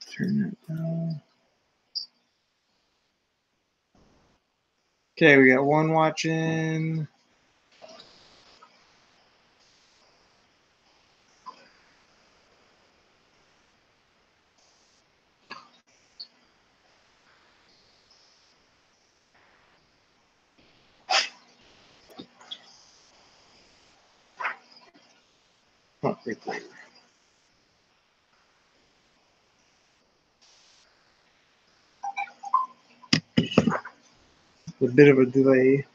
Turn it down. Okay, we got one watching. Oh, replay. A bit of a delay.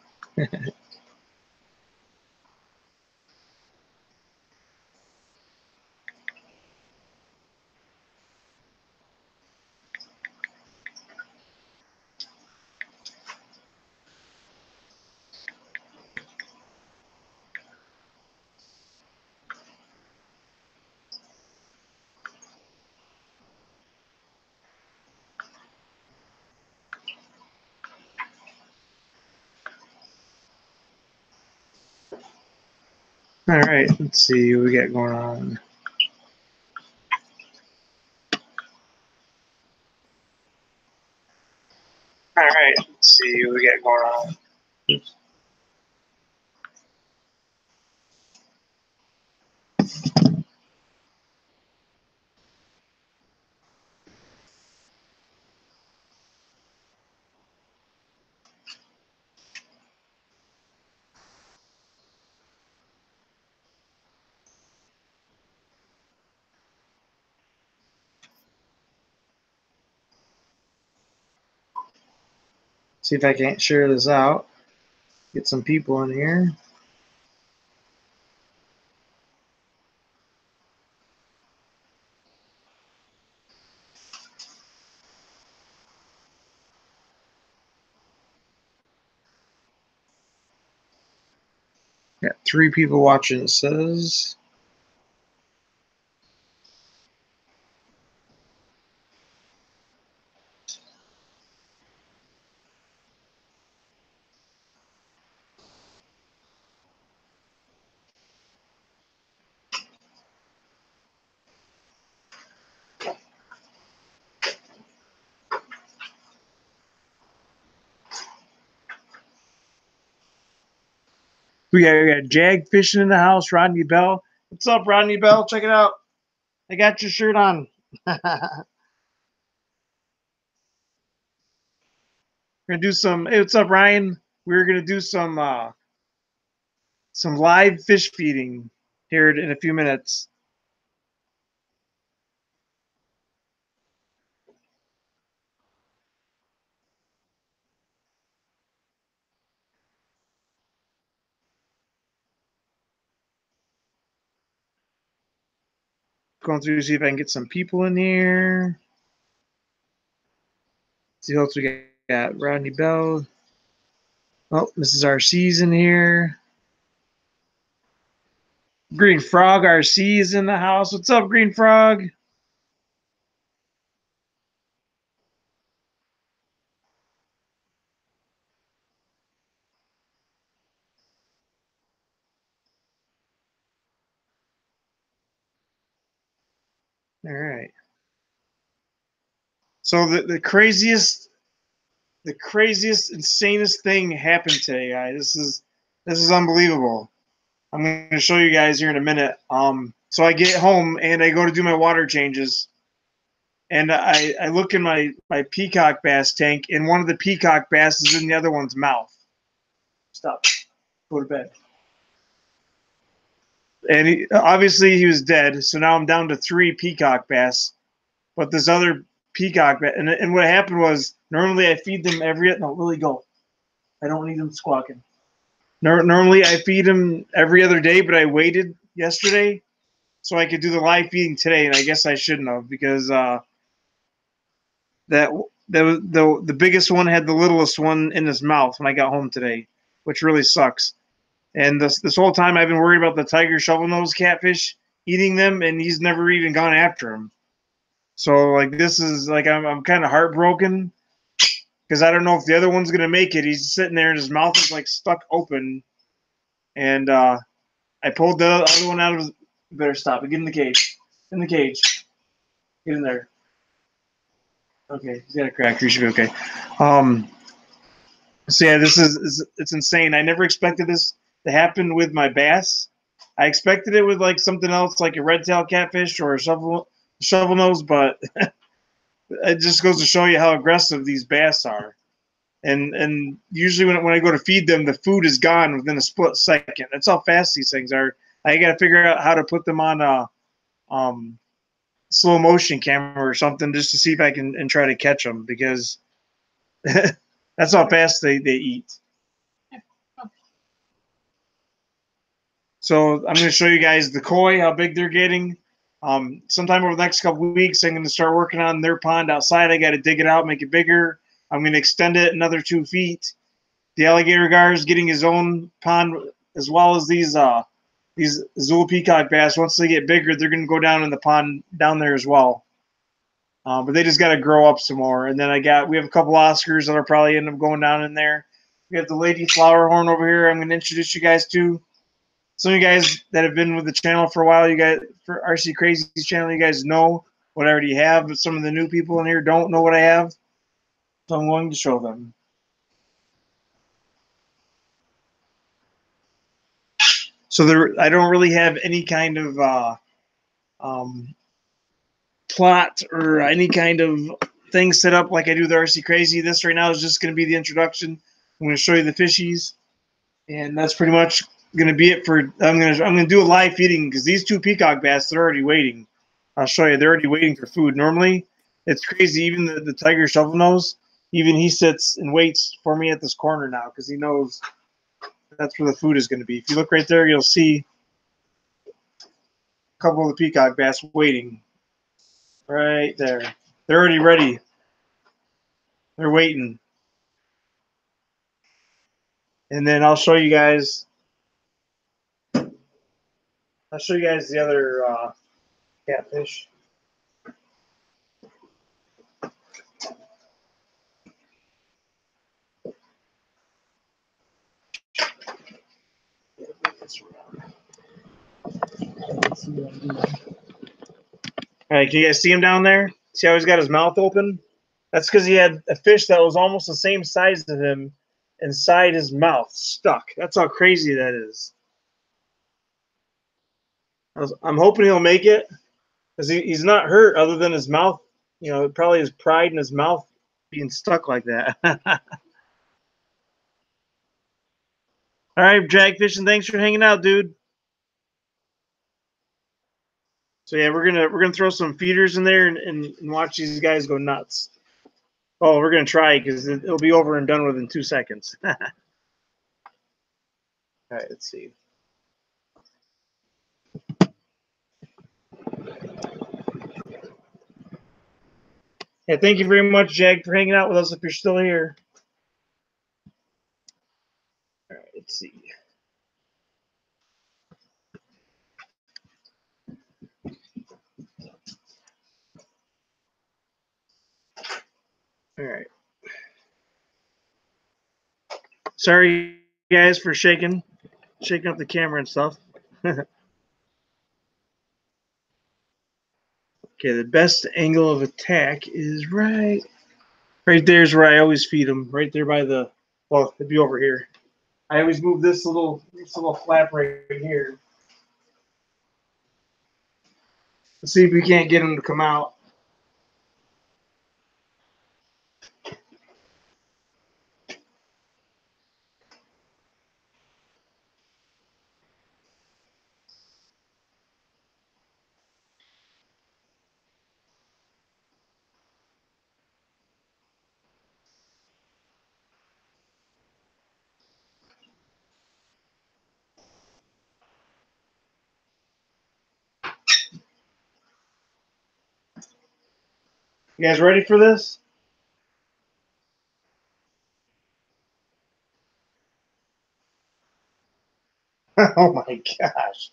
All right, let's see what we got going on. All right, let's see what we got going on. Oops. See if I can't share this out. Get some people in here. Got 3 people watching, it says. We got Jag fishing in the house, Rodney Bell. What's up, Rodney Bell? Check it out. I got your shirt on. We're gonna do some. Hey, what's up, Ryan? We're gonna do some live fish feeding here in a few minutes. Going through to see if I can get some people in here. See what else we got. Rodney Bell. Oh, Mrs. RC's in here. Green Frog RC is in the house. What's up, Green Frog? All right. So the craziest, insanest thing happened today, guys. This is unbelievable. I'm going to show you guys here in a minute. So I get home and I go to do my water changes, and I look in my peacock bass tank, and one of the peacock bass is in the other one's mouth. Stop. Go to bed. And obviously he was dead, so now I'm down to 3 peacock bass. But this other peacock bass, and what happened was, normally I feed them no, Lily, go. I don't need them squawking. Normally I feed them every other day, but I waited yesterday so I could do the live feeding today, and I guess I shouldn't have, because the biggest one had the littlest one in his mouth when I got home today, which really sucks. And this whole time I've been worried about the tiger shovelnose catfish eating them, and he's never even gone after him. So like this is like I'm kind of heartbroken because I don't know if the other one's gonna make it. He's sitting there and his mouth is like stuck open, and I pulled the other one out of his. Better stop it. Get in the cage. In the cage. Get in there. Okay, he's got a cracker. He should be okay. So yeah, it's insane. I never expected this to happen with my bass. I expected it with like something else, like a red tail catfish or a shovel nose, but it just goes to show you how aggressive these bass are. And usually when I go to feed them, the food is gone within a split second. That's how fast these things are. I got to figure out how to put them on a slow motion camera or something just to see if I can and try to catch them, because that's how fast they eat. So I'm going to show you guys the koi, how big they're getting. Sometime over the next couple of weeks, I'm going to start working on their pond outside. I got to dig it out, make it bigger. I'm going to extend it another 2 feet. The alligator gar is getting his own pond, as well as these Azule peacock bass. Once they get bigger, they're going to go down in the pond down there as well. But they just got to grow up some more. And then we have a couple Oscars that are probably end up going down in there. We have the lady Flowerhorn over here. I'm going to introduce you guys to. Some of you guys that have been with the channel for a while, you guys, for RC Crazy's channel, you guys know what I already have. But some of the new people in here don't know what I have. So I'm going to show them. So I don't really have any kind of plot or any kind of thing set up like I do the RC Crazy. This right now is just going to be the introduction. I'm going to show you the fishies, and that's pretty much going to be it for. I'm going to do a live feeding because these 2 peacock bass, they're already waiting. I'll show you. They're already waiting for food. Normally, it's crazy. Even the tiger shovelnose, even he sits and waits for me at this corner now because he knows that's where the food is going to be. If you look right there, you'll see a couple of the peacock bass waiting right there. They're already ready. They're waiting. And then I'll show you guys. I'll show you guys the other catfish. All right, can you guys see him down there? See how he's got his mouth open? That's because he had a fish that was almost the same size as him inside his mouth, stuck. That's how crazy that is. I'm hoping he'll make it because he's not hurt other than his mouth. You know, probably his pride in his mouth being stuck like that. All right, Drag Fishing, thanks for hanging out, dude. So yeah, we're gonna throw some feeders in there and watch these guys go nuts. Oh, we're gonna try because it'll be over and done with in 2 seconds. All right, let's see. Yeah, thank you very much, Jag, for hanging out with us if you're still here. All right, let's see. All right. Sorry, guys, for shaking up the camera and stuff. Okay, the best angle of attack is right there's where I always feed them. Right there by the, well, it'd be over here. I always move this little flap right here. Let's see if we can't get them to come out. You guys ready for this? Oh my gosh.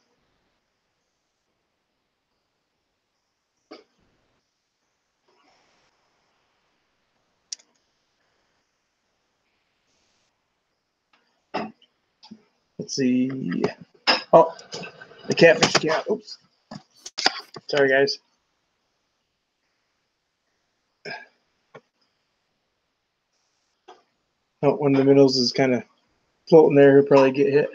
Let's see. Oh, the catfish cat. Oops. Sorry, guys. Oh, one of the minnows is kind of floating there. He'll probably get hit.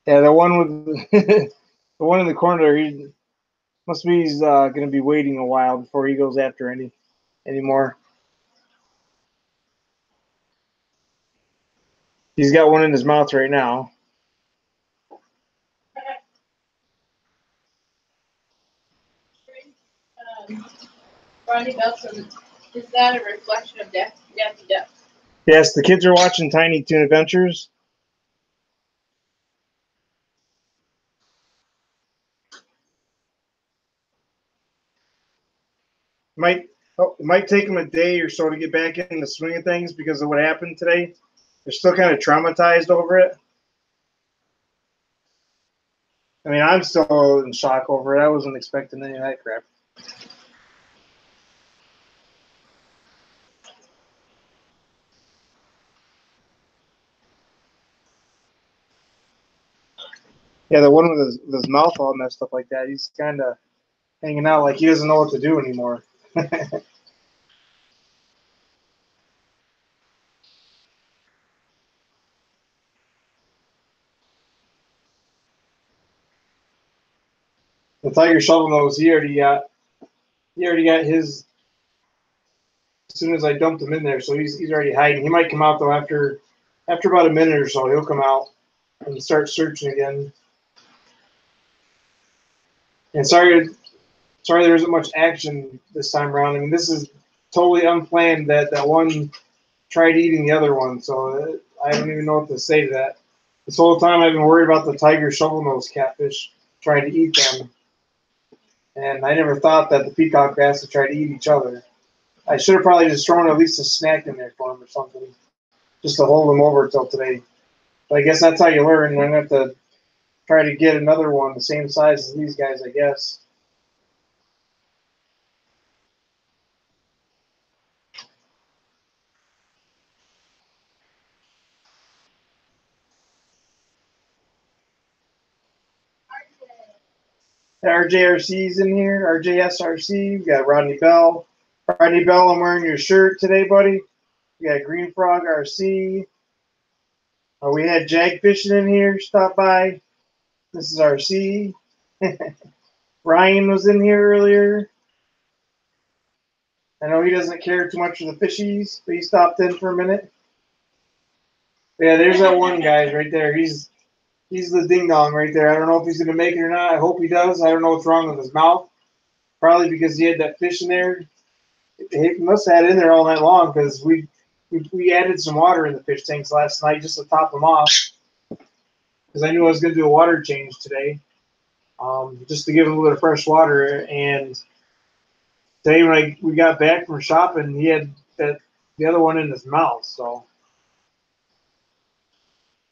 Yeah, the one with the one in the corner there, he must be he's going to be waiting a while before he goes after anymore. He's got one in his mouth right now. Ronnie Belson, is that a reflection of Daffy Duck? Yes, the kids are watching Tiny Toon Adventures. It might take them a day or so to get back in the swing of things because of what happened today. They're still kind of traumatized over it. I mean, I'm still in shock over it. I wasn't expecting any of that crap. Yeah, the one with his mouth all messed up like that, he's kind of hanging out like he doesn't know what to do anymore. The Tiger Shovelnose, he already got his as soon as I dumped him in there, so he's already hiding. He might come out though after about a minute or so. He'll come out and start searching again. And sorry there isn't much action this time around. I mean, this is totally unplanned that one tried eating the other one, so I don't even know what to say to that. This whole time I've been worried about the tiger shovelnose catfish trying to eat them. And I never thought that the peacock bass would try to eat each other. I should have probably just thrown at least a snack in there for him or something, just to hold him over till today. But I guess that's how you learn. I'm going to have to try to get another one the same size as these guys, I guess. RJRC's in here. RJSRC. We got Rodney Bell. Rodney Bell, I'm wearing your shirt today, buddy. We got Green Frog RC. We had Jag Fishing in here. Stop by. This is RC. Ryan was in here earlier. I know he doesn't care too much for the fishies, but he stopped in for a minute. But yeah, there's that one guy right there. He's the ding dong right there. I don't know if he's gonna make it or not. I hope he does. I don't know what's wrong with his mouth. Probably because he had that fish in there. He must have had it in there all night long because we added some water in the fish tanks last night just to top them off. Because I knew I was gonna do a water change today, just to give him a little fresh water. And today when we got back from shopping, he had the other one in his mouth. So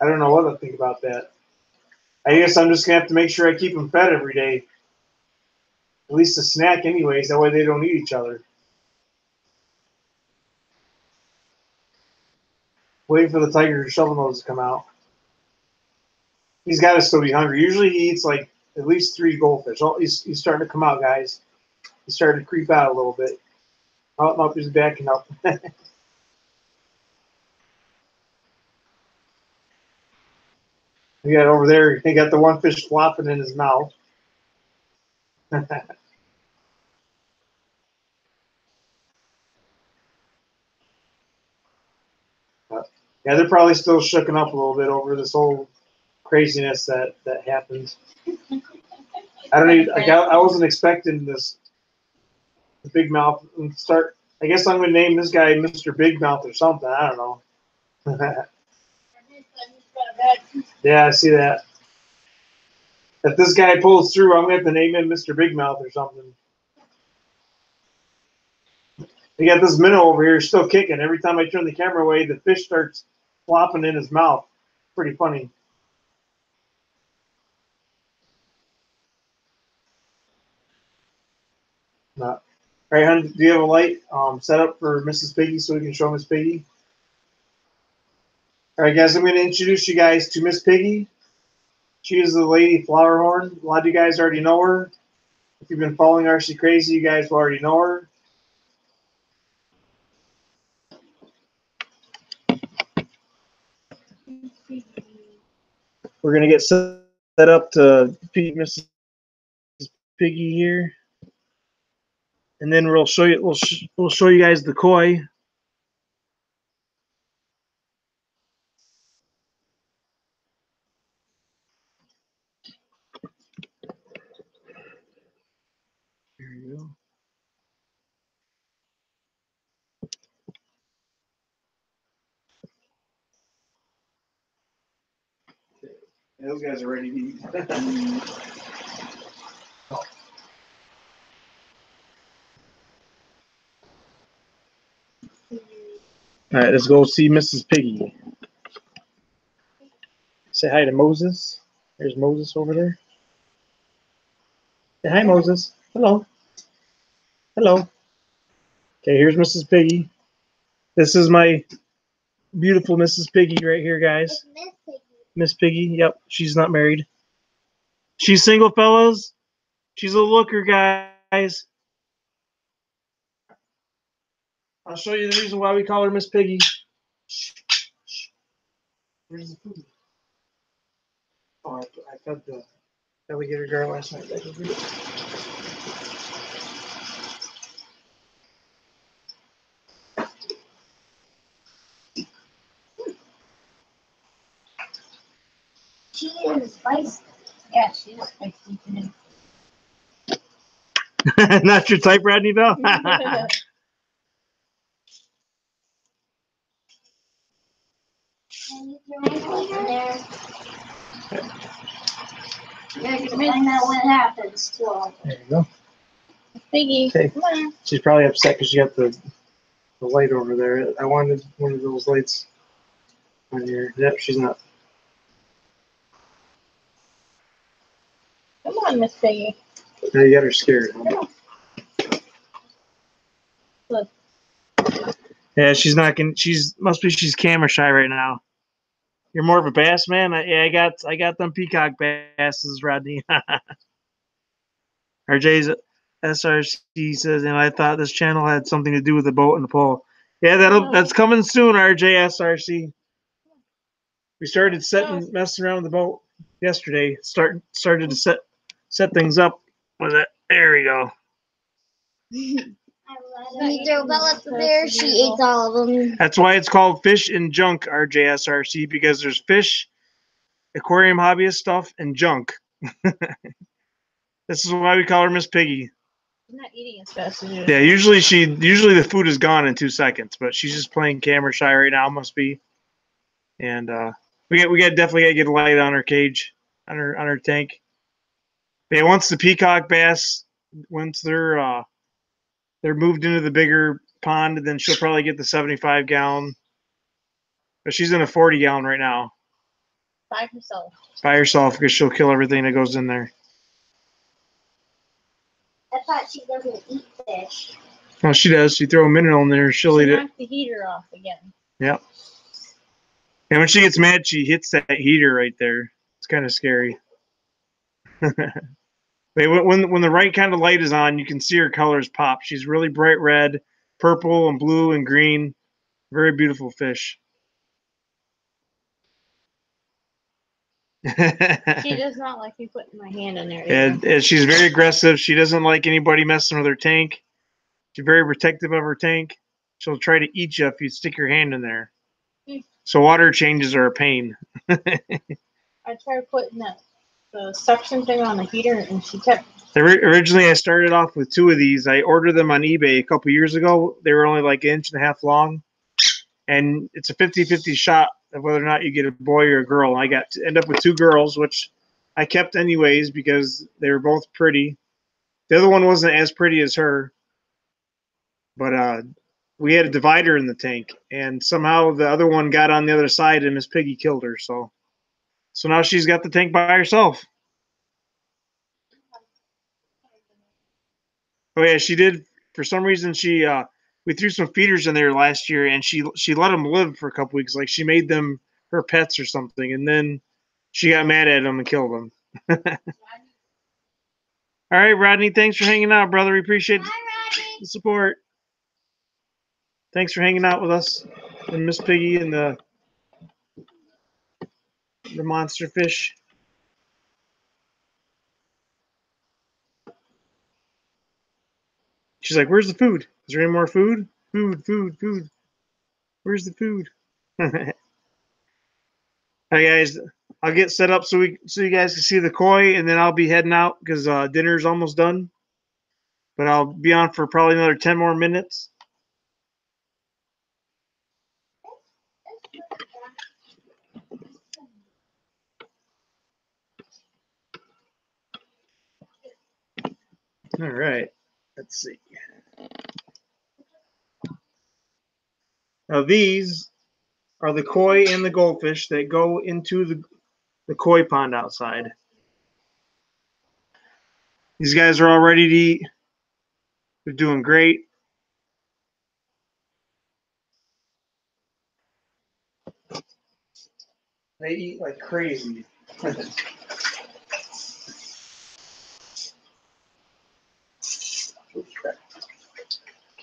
I don't know what to think about that. I guess I'm just gonna have to make sure I keep them fed every day. At least a snack anyways, that way they don't eat each other. Waiting for the tiger shovelnose to come out. He's got to still be hungry. Usually he eats like at least 3 goldfish. Oh, he's starting to come out, guys. He's starting to creep out a little bit. Oh, he's backing up. We got over there, he got the one fish flopping in his mouth. Yeah, they're probably still shooken up a little bit over this whole craziness that happened. I don't even, like, I wasn't expecting this big mouth and start. I guess I'm gonna name this guy Mr. Big Mouth or something. I don't know. Yeah, I see that. If this guy pulls through, I'm gonna have to name him Mr. Big Mouth or something. We got this minnow over here still kicking. Every time I turn the camera away, the fish starts flopping in his mouth. Pretty funny. All right, hon, do you have a light set up for Mrs. Piggy so we can show Miss Piggy? All right, guys, I'm going to introduce you guys to Miss Piggy. She is the lady Flowerhorn. A lot of you guys already know her. If you've been following RC Crazy, you guys will already know her. We're gonna get set up to feed Mrs. Piggy here, and then we'll show you. We'll show you guys the koi. There you go. Yeah, those guys are ready to eat. All right, let's go see Mrs. Piggy. Say hi to Moses. There's Moses over there. Say hi, Moses. Hello. Hello. Okay, here's Mrs. Piggy. This is my beautiful Mrs. Piggy right here, guys. Miss Piggy. Miss Piggy. Yep, she's not married. She's single, fellas. She's a looker, guys. I'll show you the reason why we call her Miss Piggy. Where's the food? Oh, I fed the alligator girl last night. She is spicy. Yeah, she is spicy today. Not your type, Rodney Bell? And you throw anything in there. You're gonna find out what happens to her. There you go. Piggy, Okay. come on. She's probably upset because she got the light over there. I wanted one of those lights on here. Yep, she's not. Come on, Miss Piggy. Now you got her scared. Huh? Look. Yeah, she's not gonna. She's she's camera shy right now. You're more of a bass man. Yeah, I got them peacock basses, Rodney. RJ's SRC says, and I thought this channel had something to do with the boat and the pole. Yeah, that's coming soon, RJ SRC. We started messing around with the boat yesterday. Started to set things up with it. There we go. When you throw pellets in there, she ate all of them. That's why it's called Fish and Junk, RJSRC, because there's fish, aquarium hobbyist stuff, and junk. This is why we call her Miss Piggy. I'm not eating as fast as you. Yeah, usually the food is gone in 2 seconds, but she's just playing camera shy right now, must be. And we definitely gotta get a light on her cage, on her tank. Yeah, once the peacock bass, once they're moved into the bigger pond, then she'll probably get the 75-gallon. But she's in a 40-gallon right now. By herself. By herself, because she'll kill everything that goes in there. I thought she doesn't eat fish. Oh, she does. You throw a minnow in there, she'll eat it. Knock the heater off again. Yep. And when she gets mad, she hits that heater right there. It's kind of scary. When the right kind of light is on, you can see her colors pop. She's really bright red, purple, and blue, and green. Very beautiful fish. She does not like me putting my hand in there. And she's very aggressive. She doesn't like anybody messing with her tank. She's very protective of her tank. She'll try to eat you if you stick your hand in there. So water changes are a pain. I tried putting the suction thing on the heater, and she kept. Originally, I started off with 2 of these. I ordered them on eBay a couple years ago. They were only like 1.5 inches long. And it's a 50-50 shot of whether or not you get a boy or a girl. I end up with 2 girls, which I kept anyways because they were both pretty. The other one wasn't as pretty as her. But we had a divider in the tank, and somehow the other one got on the other side, and Miss Piggy killed her. So now she's got the tank by herself. Oh yeah, she did. For some reason, we threw some feeders in there last year, and she let them live for a couple weeks. Like she made them her pets or something, and then she got mad at them and killed them. All right, Rodney. Thanks for hanging out, brother. We appreciate the support. Thanks for hanging out with us and Miss Piggy and the monster fish. She's like, "Where's the food? Is there any more food? Food, food, food. Where's the food?" Hi guys. I'll get set up so you guys can see the koi, and then I'll be heading out because dinner's almost done. But I'll be on for probably another 10 more minutes. All right. Let's see. Now these are the koi and the goldfish that go into the koi pond outside. These guys are all ready to eat. They're doing great. They eat like crazy. I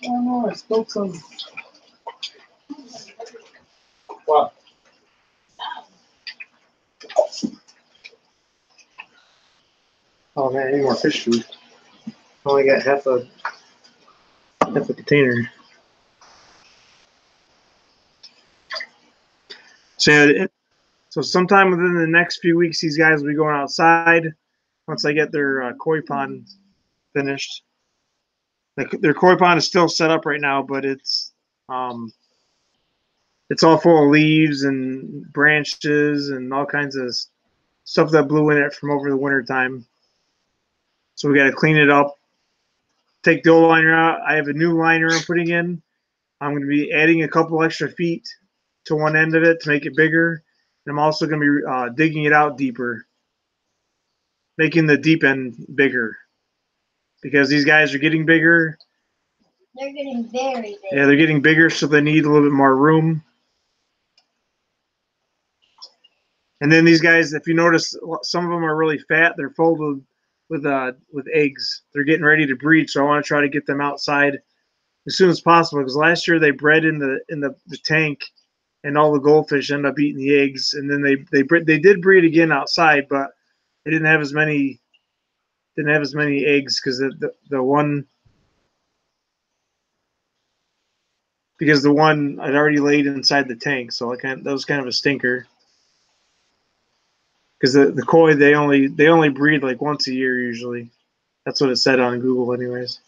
don't know. I spilled some. What? Oh man, I need more fish food. I only got half a container. So sometime within the next few weeks, these guys will be going outside once they get their koi pond finished. Their koi pond is still set up right now, but it's all full of leaves and branches and all kinds of stuff that blew in it from over the winter time. So we got to clean it up, take the old liner out. I have a new liner I'm putting in. I'm going to be adding a couple extra feet to one end of it to make it bigger. And I'm also going to be digging it out deeper, making the deep end bigger. Because these guys are getting bigger. They're getting very big. Yeah, they're getting bigger, so they need a little bit more room. And then these guys, if you notice, some of them are really fat. They're full with eggs. They're getting ready to breed, so I want to try to get them outside as soon as possible. Because last year they bred in the tank, and all the goldfish end up eating the eggs. And then they did breed again outside, but they didn't have as many eggs because the one I'd already laid inside the tank, so that was kind of a stinker. Because the koi they only breed like once a year usually. That's what it said on Google, anyways.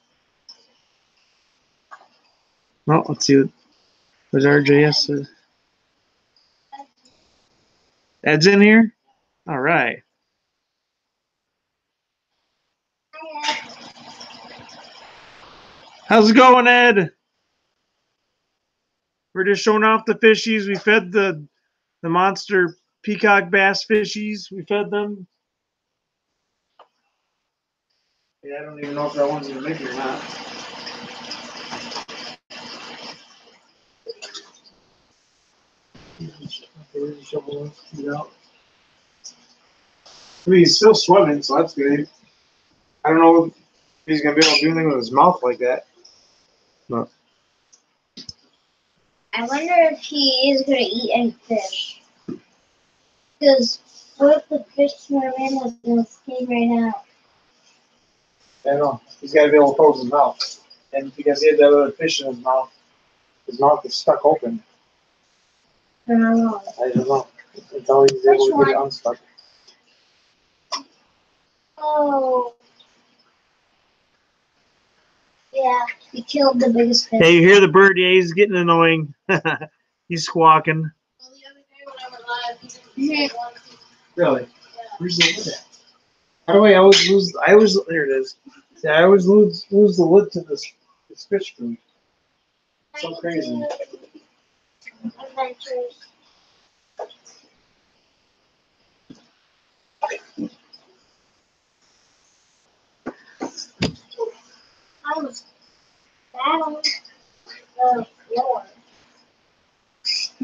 Well, let's see what RJS says. Ed's in here. All right. How's it going, Ed? We're just showing off the fishies. We fed the monster peacock bass fishies. We fed them. Yeah, I don't even know if that one's gonna make it or not. I mean, he's still swimming, so that's good. I don't know if he's gonna be able to do anything with his mouth like that. But I wonder if he is going to eat any fish. Because what if the fish swim in with his skin right now? I don't know. He's got to be able to close his mouth. And because he had that other fish in his mouth is stuck open. I don't know. I don't know. Until he's able to get it unstuck. Oh. Yeah, he killed the biggest fish. Hey, you hear the bird? Yeah, he's getting annoying. He's squawking. Well, the other day when I went live, he didn't want to. Really? Yeah. Where's the lid at? By the way, I always there it is. Yeah, I always lose the lid to this fish food. So crazy. Adventures. I was sat on the floor.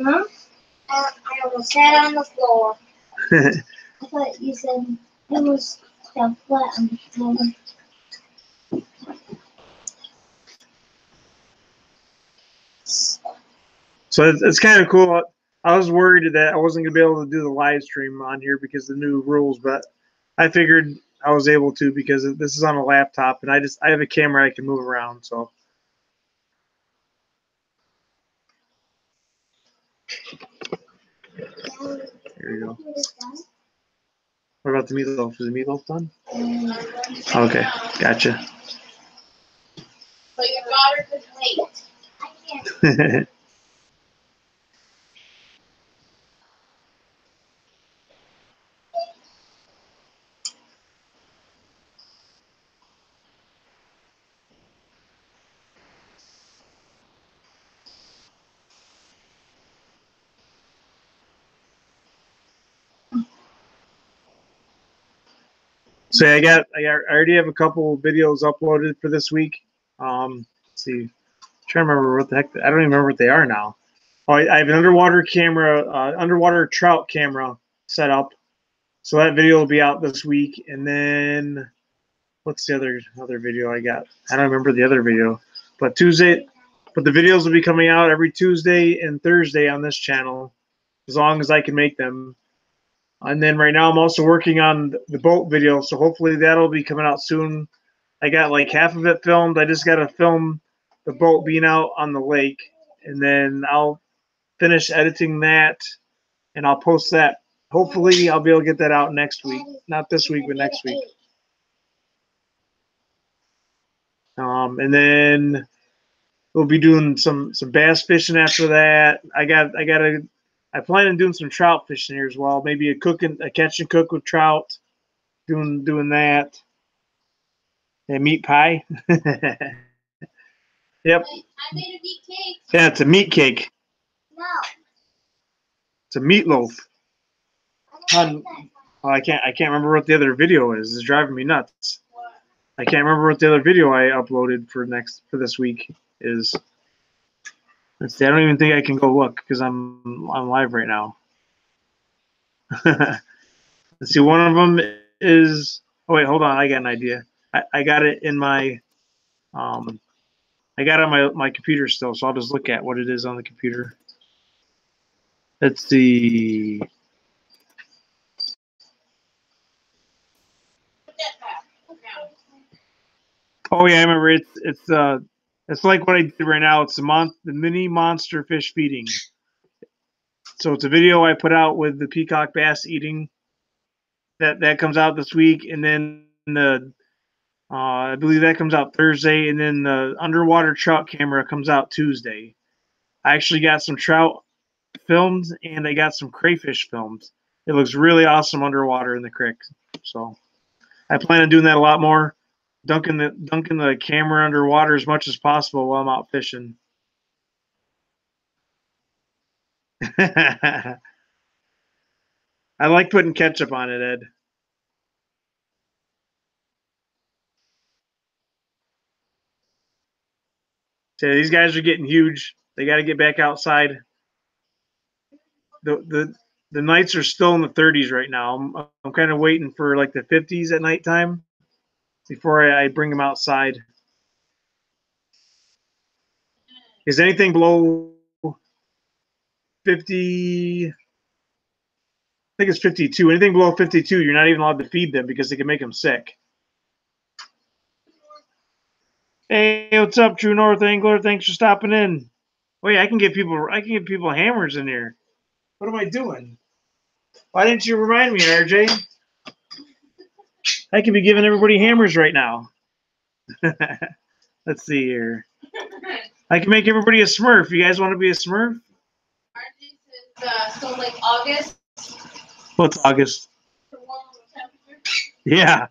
Huh? I almost sat on the floor. I thought you said it was fell flat on the floor. So it's kind of cool. I was worried that I wasn't going to be able to do the live stream on here because of the new rules, but I figured I was able to because this is on a laptop and I have a camera I can move around. So. There you go. What about the meatloaf? Is the meatloaf done? Okay, gotcha. But your daughter could wait. I can't. So I already have a couple videos uploaded for this week. Let's see, I'm trying to remember what the heck. I don't even remember what they are now. Oh, I have an underwater camera, underwater trout camera set up. So that video will be out this week. And then what's the other video I got? I don't remember the other video. But the videos will be coming out every Tuesday and Thursday on this channel, as long as I can make them. And then right now I'm also working on the boat video, so hopefully that'll be coming out soon. I got like half of it filmed. I just got to film the boat being out on the lake, and then I'll finish editing that, and I'll post that. Hopefully I'll be able to get that out next week. Not this week, but next week. And then we'll be doing some bass fishing after that. I plan on doing some trout fishing here as well. Maybe a catch and cook with trout. Doing that. And meat pie. Yep. I made a meat cake. Yeah, it's a meat cake. No. It's a meatloaf. I can't remember what the other video is. It's driving me nuts. What? I can't remember what the other video I uploaded for this week is. Let's see. I don't even think I can go look because I'm live right now. Let's see. One of them is. Oh wait, hold on. I got an idea. I got it in my. I got it on my computer still, so I'll just look at what it is on the computer. Let's see. Put that back. Oh yeah, I remember. It's like what I did right now. It's the mini monster fish feeding. So it's a video I put out with the peacock bass eating. That comes out this week, and then I believe that comes out Thursday, and then the underwater trout camera comes out Tuesday. I actually got some trout filmed, and I got some crayfish filmed. It looks really awesome underwater in the creek. So I plan on doing that a lot more. Dunking the camera underwater as much as possible while I'm out fishing. I like putting ketchup on it, Ed. So these guys are getting huge. They got to get back outside. The nights are still in the 30s right now. I'm kind of waiting for like the 50s at nighttime before I bring them outside. Is anything below 50? I think it's 52. Anything below 52, you're not even allowed to feed them because they can make them sick. Hey, what's up, True North Angler? Thanks for stopping in. Wait, I can give people hammers in here. What am I doing? Why didn't you remind me, RJ? I could be giving everybody hammers right now. Let's see here. I can make everybody a Smurf. You guys want to be a Smurf? So like August. What's August? For warmer temperature. Yeah.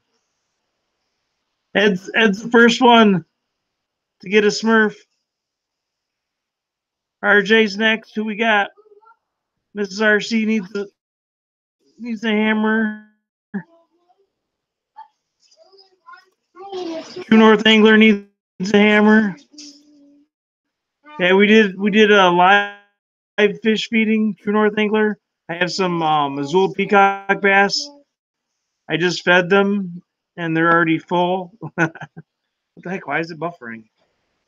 Ed's the first one to get a Smurf. RJ's next. Who we got? Mrs. RC needs a hammer. True North Angler needs a hammer. Yeah, we did a live fish feeding. True North Angler. I have some Azule peacock bass. I just fed them, and they're already full. What the heck? Why is it buffering?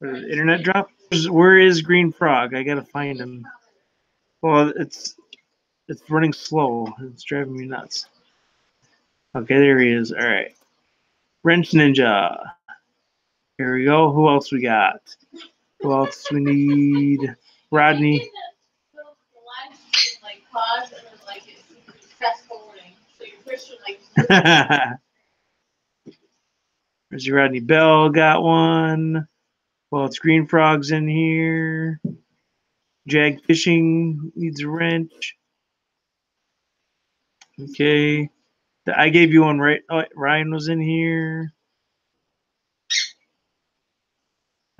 Did the internet drop? Where is Green Frog? I gotta find him. Well, it's running slow. It's driving me nuts. Okay, there he is. All right. Wrench Ninja. Here we go. Who else we got? Who else we need? Rodney. There's your Rodney Bell. Got one. Well, it's Green Frog's in here. Jag Fishing needs a wrench. Okay. I gave you one, right? Oh, Ryan was in here.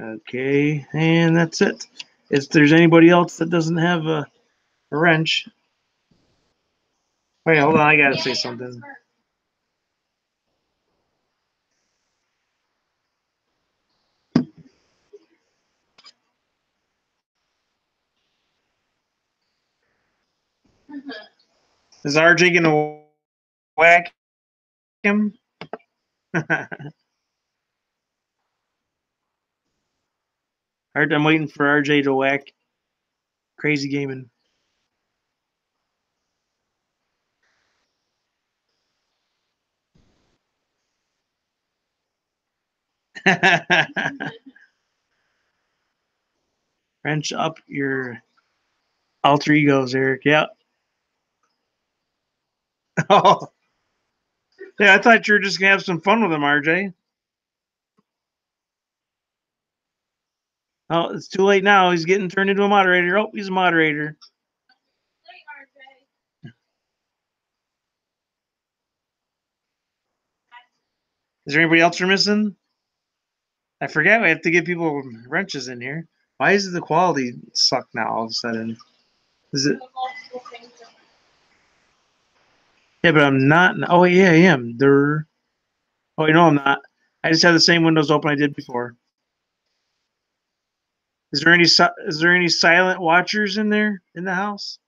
Okay. And that's it. If there's anybody else that doesn't have a wrench. Wait, hold on. I got to say something. Is RJ going to whack him? I'm waiting for RJ to whack Crazy Gaming. Wrench up your alter egos, Eric. Yeah. Oh. Yeah, I thought you were just going to have some fun with him, RJ. Oh, it's too late now. He's getting turned into a moderator. Oh, he's a moderator. Is there anybody else we're missing? I forget we have to give people wrenches in here. Why is the quality suck now all of a sudden? Is it? Yeah, but I'm not. Oh, yeah, I am. There. Oh, no, I'm not. I just have the same windows open I did before. Is there any silent watchers in there in the house?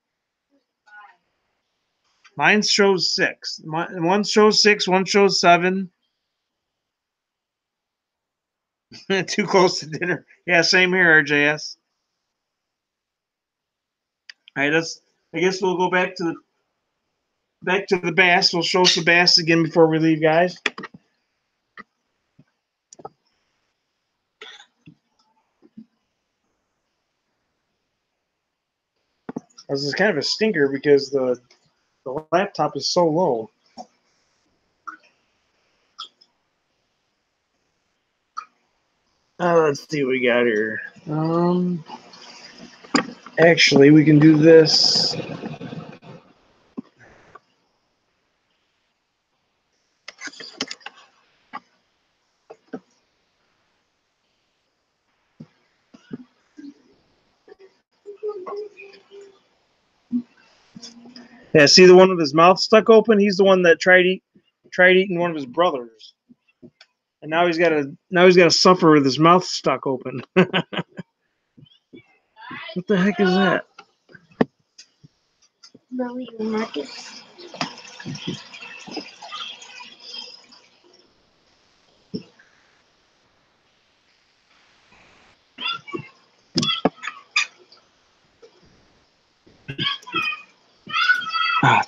Mine shows 6. One shows 6. One shows 7. Too close to dinner. Yeah, same here, RJS. All right, I guess we'll go back to the bass. We'll show us the bass again before we leave, guys. This is kind of a stinker because the laptop is so low. Let's see what we got here. Actually, we can do this. Yeah, see the one with his mouth stuck open? He's the one that tried eating one of his brothers. And now he's got to suffer with his mouth stuck open. What the heck is that? Really, Marcus?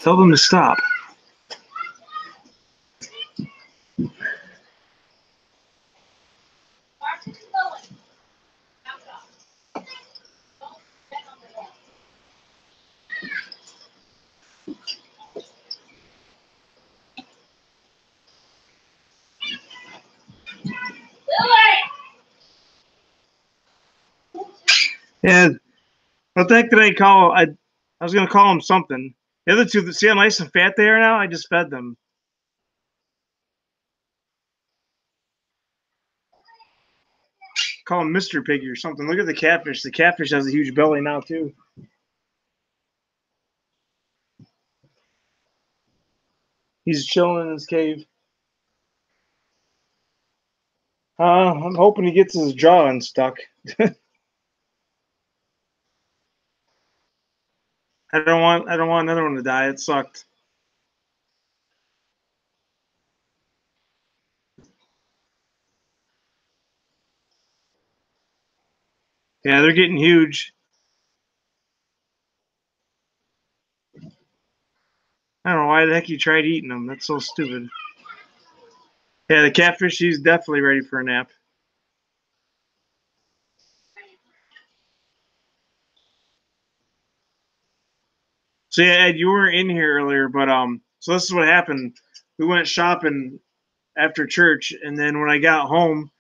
Tell them to stop. Yeah, what the heck did I call? I was gonna call them something. The other two, see how nice and fat they are now? I just fed them. Call him Mr. Piggy or something. Look at the catfish. The catfish has a huge belly now too. He's chilling in his cave. I'm hoping he gets his jaw unstuck. I don't want another one to die. It sucked. Yeah, they're getting huge. I don't know why the heck you tried eating them. That's so stupid. Yeah, the catfish, she's definitely ready for a nap. So yeah, Ed, you weren't in here earlier, but so this is what happened. We went shopping after church, and then when I got home,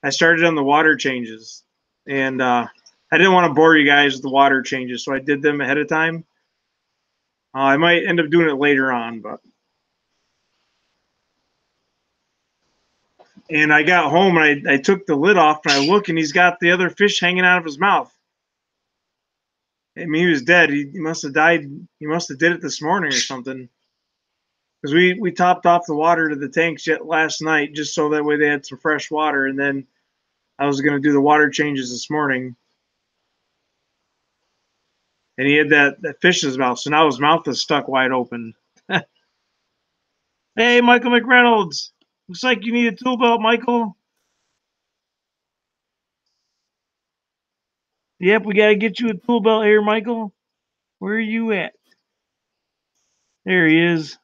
I started on the water changes, and I didn't want to bore you guys with the water changes, so I did them ahead of time. I might end up doing it later on, but. And I got home and I took the lid off and I look and he's got the other fish hanging out of his mouth. I mean, he was dead. He must have died. He must have did it this morning or something. Because we topped off the water to the tanks yet last night just so that way they had some fresh water. And then I was going to do the water changes this morning. And he had that fish in his mouth. So now his mouth is stuck wide open. Hey, Michael McReynolds. Looks like you need a tool belt, Michael. Yep, we got to get you a tool belt here, Michael. Where are you at? There he is.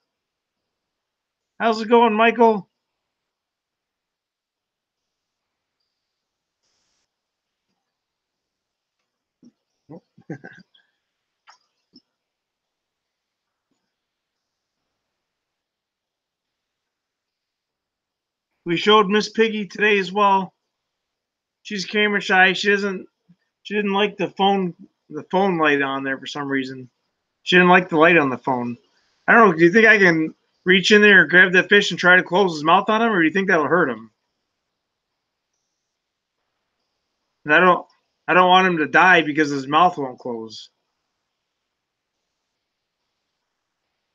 How's it going, Michael? We showed Miss Piggy today as well. She's camera shy. She didn't like the phone light on there for some reason. She didn't like the light on the phone. I don't know. Do you think I can reach in there and grab that fish and try to close his mouth on him, or do you think that'll hurt him? And I don't want him to die because his mouth won't close.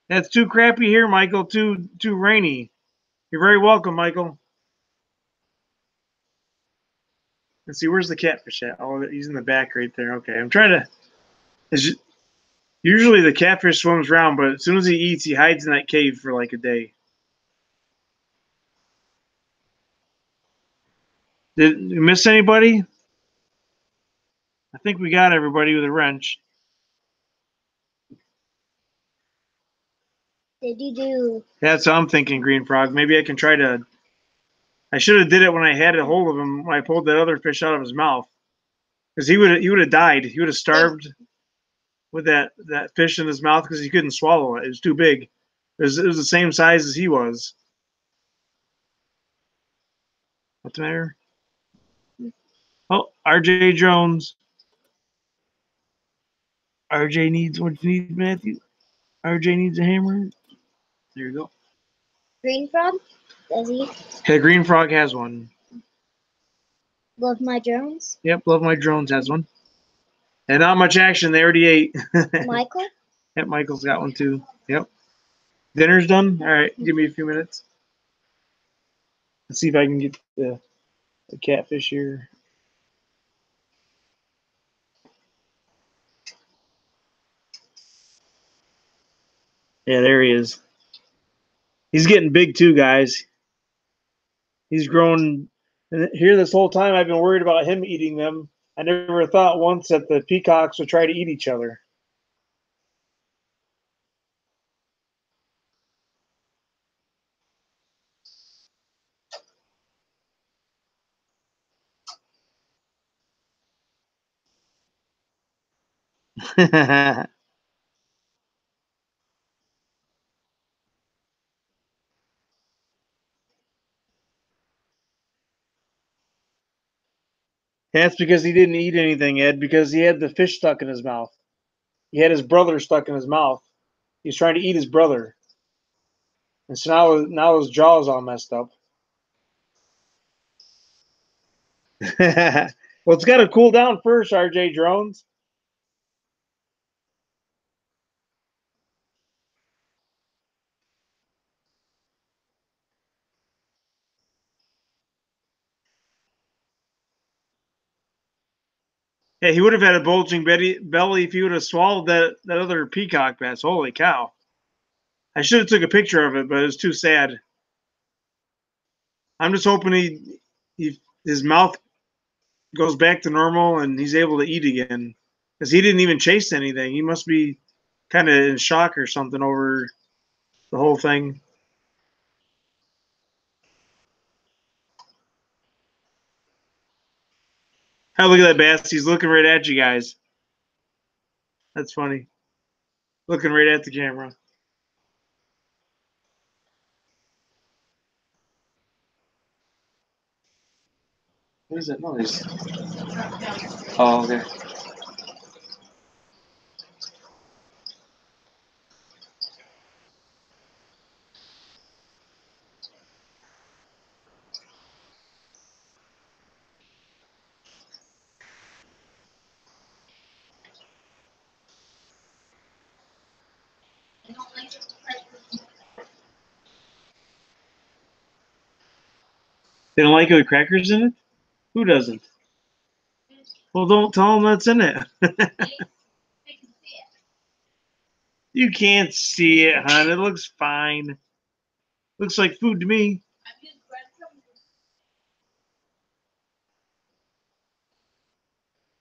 That's too crappy here, Michael. Too rainy. You're very welcome, Michael. Let's see, where's the catfish at? Oh, he's in the back right there. Okay, I'm trying to. Usually the catfish swims around, but as soon as he eats, he hides in that cave for like a day. Did you miss anybody? I think we got everybody with a wrench. Did you do? That's what I'm thinking, Green Frog. Maybe I can try to. I should have did it when I had a hold of him when I pulled that other fish out of his mouth, because he would have died. He would have starved with that fish in his mouth because he couldn't swallow it. It was too big. It was the same size as he was. What's the matter? Oh, RJ Jones. RJ needs what you need, Matthew. RJ needs a hammer. There you go. Green frog? Does he? Okay, Green Frog has one. Love my drones? Yep, Love My Drones has one. And not much action. They already ate. Michael? Yep, Michael's got one too. Yep. Dinner's done? All right, give me a few minutes. Let's see if I can get the catfish here. Yeah, there he is. He's getting big too, guys. He's grown. And here this whole time I've been worried about him eating them. I never thought once that the peacocks would try to eat each other. That's because he didn't eat anything, Ed, because he had the fish stuck in his mouth. He had his brother stuck in his mouth. He's trying to eat his brother. And so now his jaw's all messed up. Well, it's got to cool down first, RJ Drones. Yeah, he would have had a bulging belly if he would have swallowed that other peacock bass. Holy cow. I should have took a picture of it, but it was too sad. I'm just hoping his mouth goes back to normal and he's able to eat again. Because he didn't even chase anything. He must be kind of in shock or something over the whole thing. Oh, look at that bass. He's looking right at you guys. That's funny. Looking right at the camera. What is that noise? Oh, okay. They don't like it with crackers in it? Who doesn't? Well, don't tell them that's in it. You can't see it, hon. It looks fine. Looks like food to me.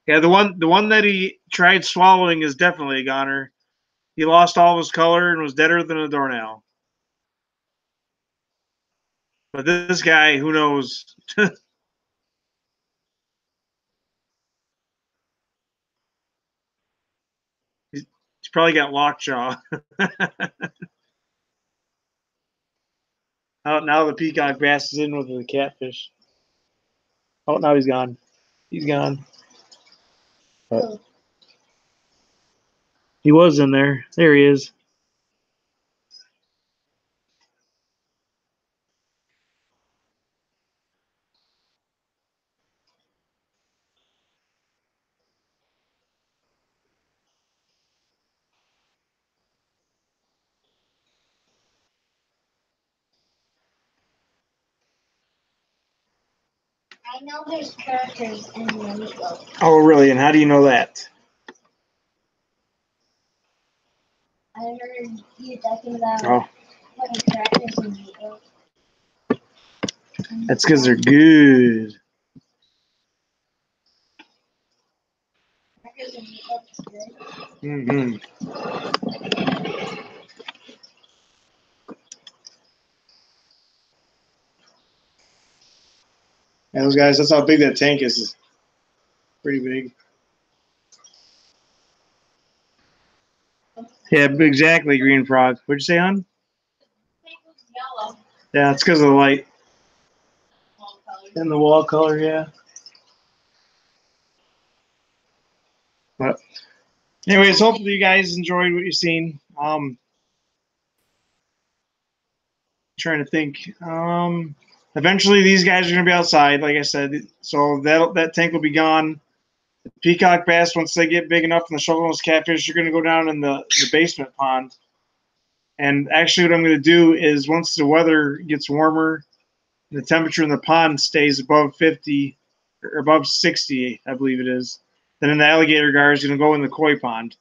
Yeah, the one that he tried swallowing is definitely a goner. He lost all of his color and was deader than a doornail. But this guy, who knows? He's probably got lockjaw. Now the peacock bass is in with the catfish. Oh, now he's gone. He's gone. But he was in there. There he is. I know there's crackers in the meatloaf. Oh, really? And how do you know that? I heard you talking about Oh, putting crackers in meatloaf. that's because they're good. Crackers in meatloaf is good. Mm-hmm. Yeah, those guys, that's how big that tank is. It's pretty big. Yeah, exactly, green frog. What'd you say, hon? Yellow. Yeah, it's because of the light. And the wall color, yeah. But anyways, hopefully you guys enjoyed what you've seen. Trying to think. Eventually these guys are gonna be outside, like I said. So that tank will be gone. The peacock bass, once they get big enough, and the shovelnose catfish, you're gonna go down in the basement pond. And actually, what I'm gonna do is once the weather gets warmer, the temperature in the pond stays above 50 or above 60, I believe it is. Then the alligator gar is gonna go in the koi pond,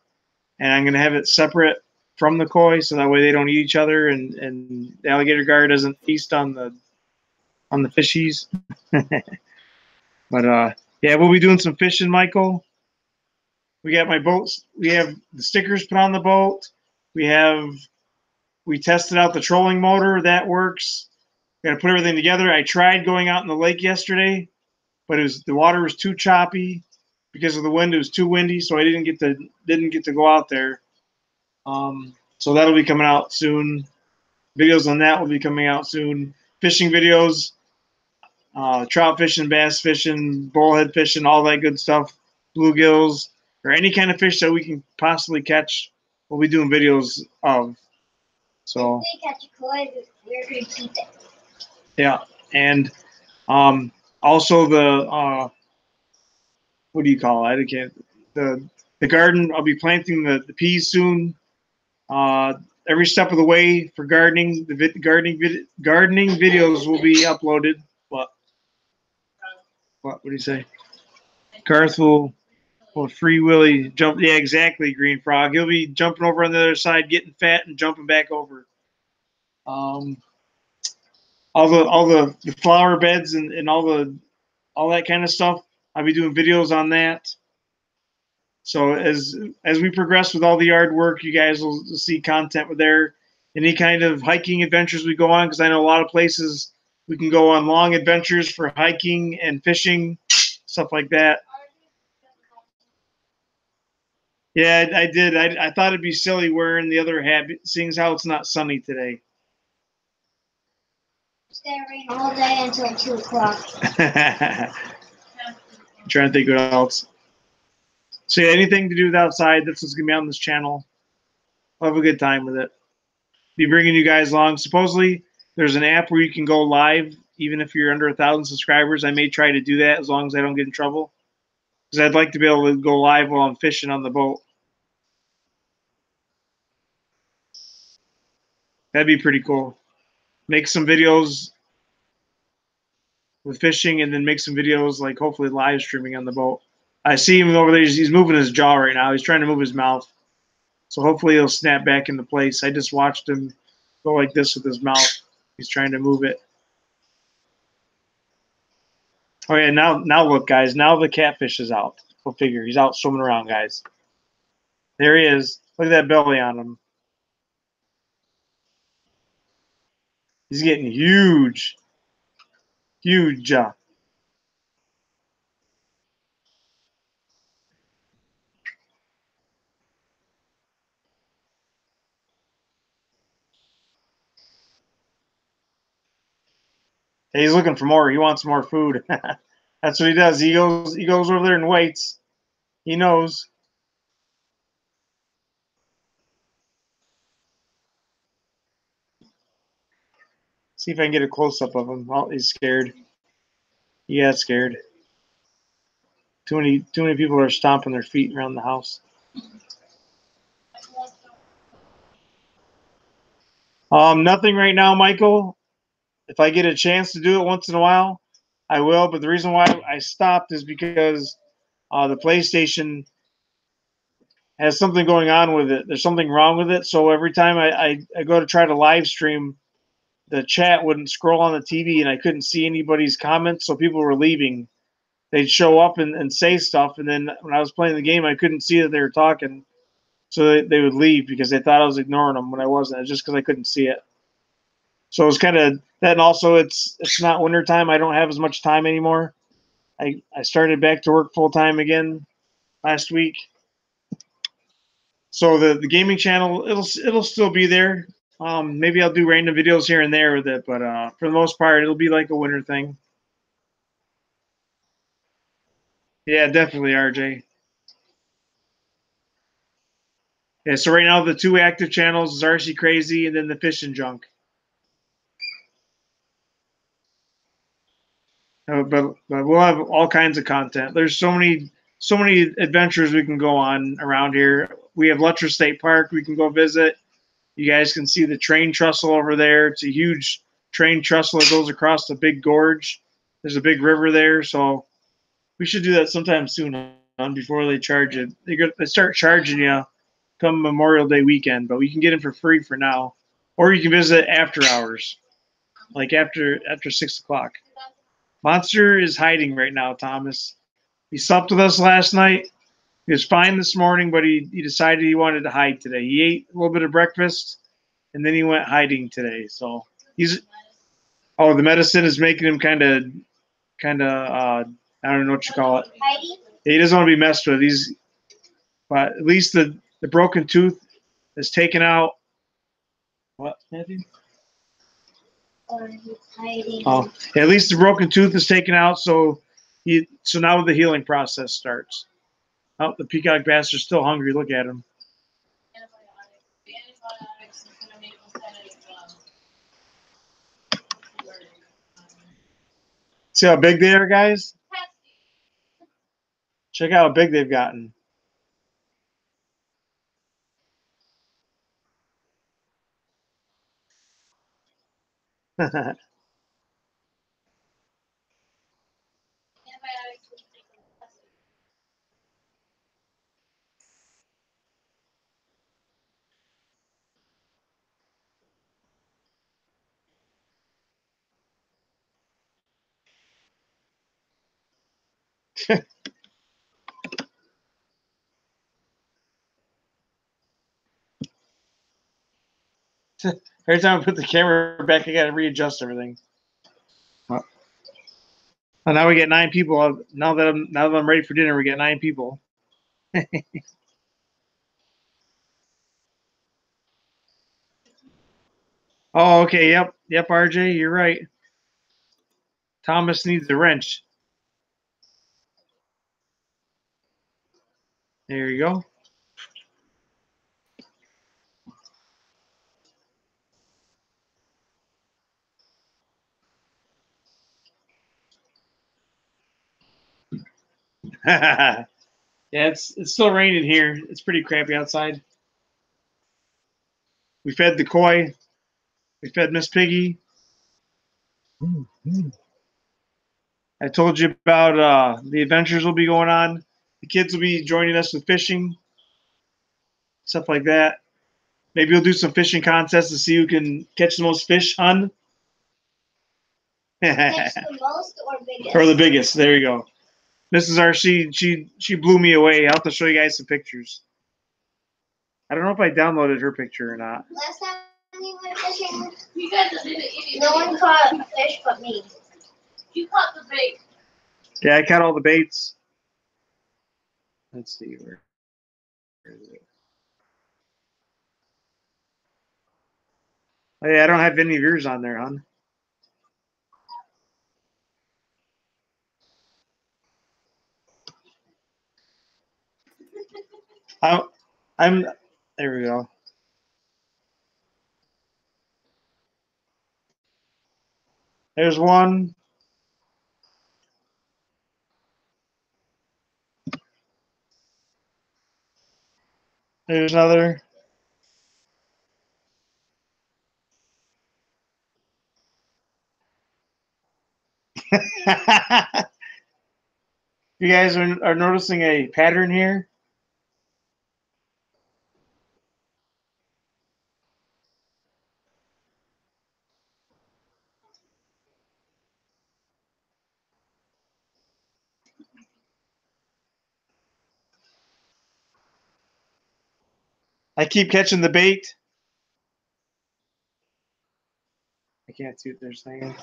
and I'm gonna have it separate from the koi, so that way they don't eat each other, and the alligator gar doesn't feast on the fishies. But yeah, we'll be doing some fishing, Michael. We got my boats. We have the stickers put on the boat. We tested out the trolling motor. That works. Got to put everything together. I tried going out in the lake yesterday, but the water was too choppy because of the wind. It was too windy, so I didn't get to go out there. So that'll be coming out soon. Videos on that will be coming out soon. Fishing videos, trout fishing, bass fishing, bullhead fishing, all that good stuff. Bluegills, or any kind of fish that we can possibly catch, we'll be doing videos of. So If they catch a koi, we're going to keep it. yeah, and also the what do you call it? I can't. The garden. I'll be planting the peas soon. Every step of the way for gardening. The gardening videos will be uploaded. What do you say? Garth will free Willy jump. Yeah, exactly. Green Frog. He'll be jumping over on the other side, getting fat, and jumping back over. All the flower beds and all that kind of stuff. I'll be doing videos on that. So as we progress with all the yard work, you guys will see content with there. any kind of hiking adventures we go on, because I know a lot of places we can go on long adventures for hiking and fishing, stuff like that. Yeah, I did. I thought it'd be silly wearing the other hat, seeing as how it's not sunny today. It's gonna rain all day until 2 o'clock. I'm trying to think what else. So yeah, anything to do with outside, that's what's gonna be on this channel. I'll have a good time with it. Be bringing you guys along. Supposedly, there's an app where you can go live even if you're under 1,000 subscribers. I may try to do that as long as I don't get in trouble, because I'd like to be able to go live while I'm fishing on the boat. That'd be pretty cool. Make some videos with fishing, and then make some videos like hopefully live streaming on the boat. I see him over there. He's moving his jaw right now. He's trying to move his mouth. So hopefully he'll snap back into place. I just watched him go like this with his mouth. He's trying to move it. Oh yeah, now look, guys. Now the catfish is out. Go figure. He's out swimming around, guys. There he is. Look at that belly on him. He's getting huge. Huge. He's looking for more. He wants more food. That's what he does. He goes over there and waits. He knows. See if I can get a close up of him. Oh, he's scared. He got scared. Too many people are stomping their feet around the house. Nothing right now, Michael. If I get a chance to do it once in a while, I will. But the reason why I stopped is because the PlayStation has something going on with it. There's something wrong with it. So every time I go to try to live stream, the chat wouldn't scroll on the TV, and I couldn't see anybody's comments. So people were leaving. They'd show up and say stuff, and then when I was playing the game, I couldn't see that they were talking. So they would leave because they thought I was ignoring them when I wasn't. It's just because I couldn't see it. So it's kind of that, and also it's not winter time. I don't have as much time anymore. I started back to work full time again last week. So the gaming channel it'll still be there. Maybe I'll do random videos here and there with it, but for the most part, it'll be like a winter thing. Yeah, definitely, RJ. Yeah, so right now the two active channels is RC Crazy and then the Fish and Junk. But we'll have all kinds of content. There's so many adventures we can go on around here. We have Luttrell State Park we can go visit. You guys can see the train trestle over there. It's a huge train trestle that goes across the big gorge. There's a big river there, so we should do that sometime soon before they charge it. They start charging you come Memorial Day weekend, but we can get in for free for now, or you can visit after hours, like after 6 o'clock. Monster is hiding right now, Thomas. He slept with us last night. He was fine this morning, but he decided he wanted to hide today. He ate a little bit of breakfast, and then he went hiding today. So he's the medicine is making him kind of I don't know what you call it. Heidi? He doesn't want to be messed with. But at least the broken tooth is taken out. What, Matthew? He's hiding. Oh, at least the broken tooth is taken out. So now the healing process starts. Oh, the peacock bastard's still hungry. Look at him. See how big they are, guys? Check out how big they've gotten. Every time I put the camera back, I got to readjust everything. Well, and now we get 9 people. Now that I'm ready for dinner, we get 9 people. Oh, okay. Yep. RJ, you're right. Thomas needs a wrench. There you go. Yeah, it's still raining here. It's pretty crappy outside. We fed the koi. We fed Miss Piggy. I told you about the adventures will be going on. The kids will be joining us with fishing, stuff like that. Maybe we'll do some fishing contests to see who can catch the most fish, hun. Catch the most or biggest? Or the biggest. There you go. Mrs. R, she blew me away. I'll have to show you guys some pictures. I don't know if I downloaded her picture or not. Last time we went fishing, You guys didn't eat no one caught a fish but me. You caught the bait. Yeah, I caught all the baits. Let's see where is it? Oh, yeah, I don't have any of yours on there, hon. I'm there we go. There's one. There's another. You guys are noticing a pattern here? I keep catching the bait. I can't see what they're saying.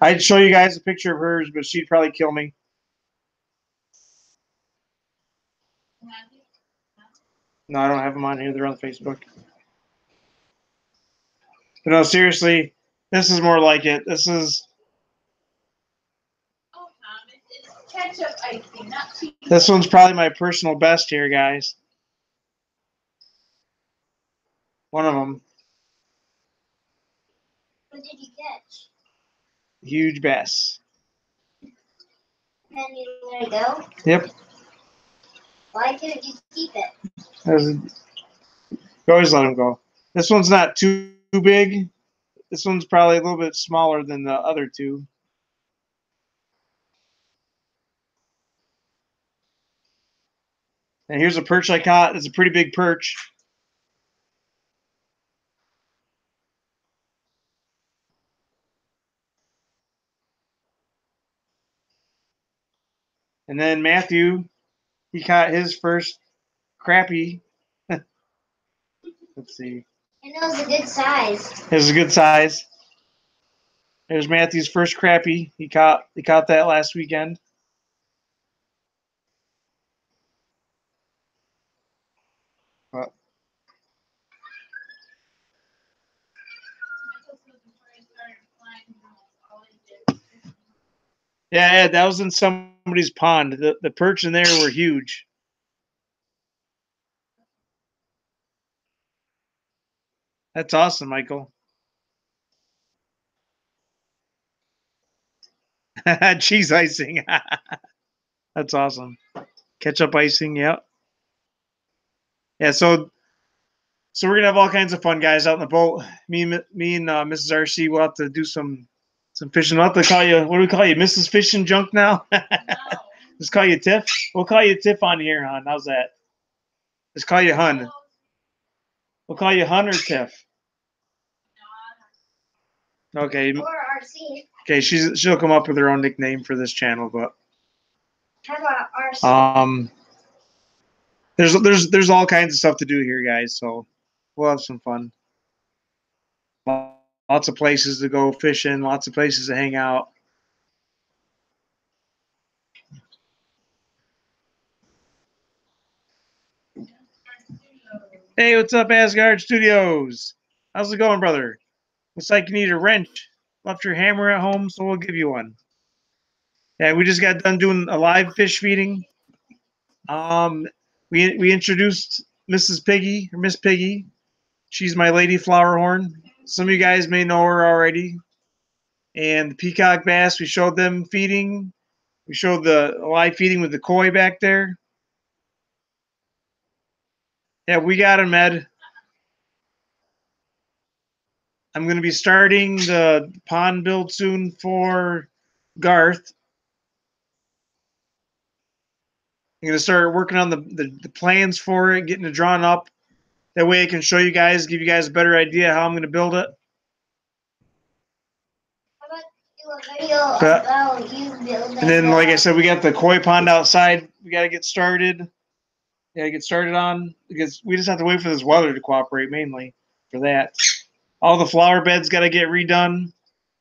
I'd show you guys a picture of hers, but she'd probably kill me. No, I don't have them on here. They're on Facebook. But no, seriously, this is more like it. This is. Oh, Thomas, it's ketchup icing, not cheese. This one's probably my personal best here, guys. One of them. What did you catch? Huge bass. And you let it go? Yep. Why couldn't you keep it? You always let them go. This one's not too big. This one's probably a little bit smaller than the other two. And here's a perch I caught. It's a pretty big perch. And then Matthew, he caught his first crappie. Let's see. And it was a good size. It was a good size. There's Matthew's first crappie. He caught that last weekend. But yeah, that was in somebody's pond. The perch in there were huge. That's awesome, Michael. Cheese icing. That's awesome. Ketchup icing, yep. Yeah, so we're gonna have all kinds of fun, guys, out in the boat. Me and Mrs. RC will have to do some fishing. We'll have to call you. What do we call you, Mrs. Fishing Junk now? No. Just call you Tiff. We'll call you Tiff on here, hon. How's that? Just call you Hun. We'll call you Hun or Tiff. Okay. Or RC. Okay, she'll come up with her own nickname for this channel, but How about RC? there's all kinds of stuff to do here, guys. So we'll have some fun. Lots of places to go fishing, lots of places to hang out. Hey, what's up, Asgard Studios? How's it going, brother? Looks like you need a wrench. Left your hammer at home, so we'll give you one. Yeah, we just got done doing a live fish feeding. We introduced Mrs. Piggy, or Miss Piggy. She's my lady Flowerhorn. Some of you guys may know her already. And the peacock bass, we showed them feeding. We showed the live feeding with the koi back there. Yeah, we got him, Ed. I'm going to be starting the pond build soon for Garth. I'm going to start working on the plans for it, getting it drawn up. That way I can show you guys, give you guys a better idea how I'm going to build it. How about do a video about you building? And then, like I said, we got the koi pond outside. We got to get started. On because we just have to wait for this weather to cooperate mainly for that. All the flower beds got to get redone.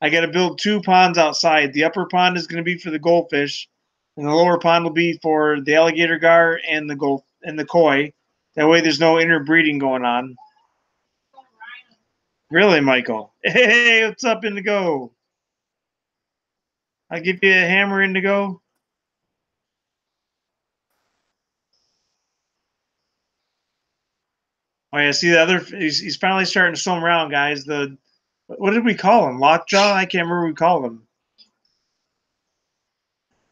I got to build 2 ponds outside. The upper pond is going to be for the goldfish, and the lower pond will be for the alligator gar and the koi. That way, there's no interbreeding going on. Really, Michael? Hey, what's up, Indigo? I'll give you a hammer, Indigo. Oh yeah, see the other. He's finally starting to swim around, guys. What did we call him? Lockjaw? I can't remember what we called him.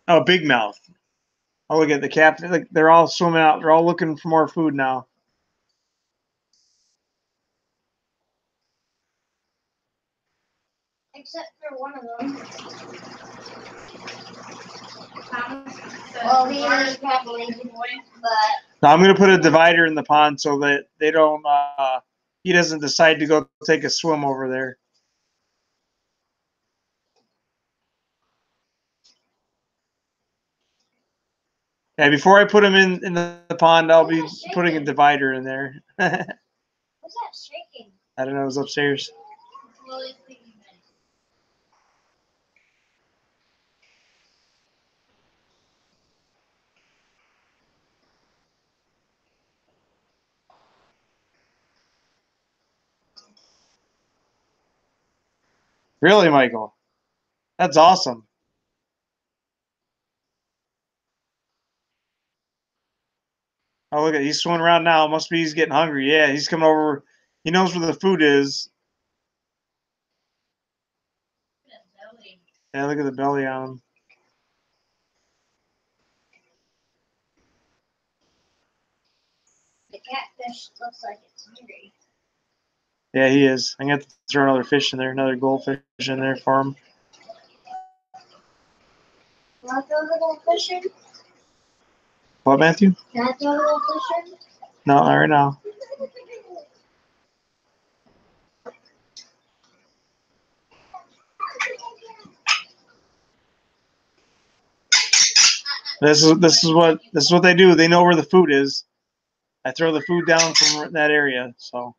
Oh, big mouth. Oh, look at the captain. Like they're all swimming out. They're all looking for more food now. Except for one of them. Well, he is probably, but Now I'm gonna put a divider in the pond so that they don't. He doesn't decide to go take a swim over there. Yeah, before I put him in the pond, I'll be putting a divider in there. what's that shaking? I don't know. It was upstairs. Really, Michael? That's awesome. Oh, look at he's swimming around now. Must be he's getting hungry. Yeah, he's coming over. He knows where the food is. Yeah, look at the belly on him. The catfish looks like it's hungry. Yeah, he is. I'm gonna have to throw another fish in there, another goldfish in there for him. Want to throw the goldfish in? What, Matthew? Can I throw the goldfish in? No, not right now. This is what they do. They know where the food is. I throw the food down from that area. So.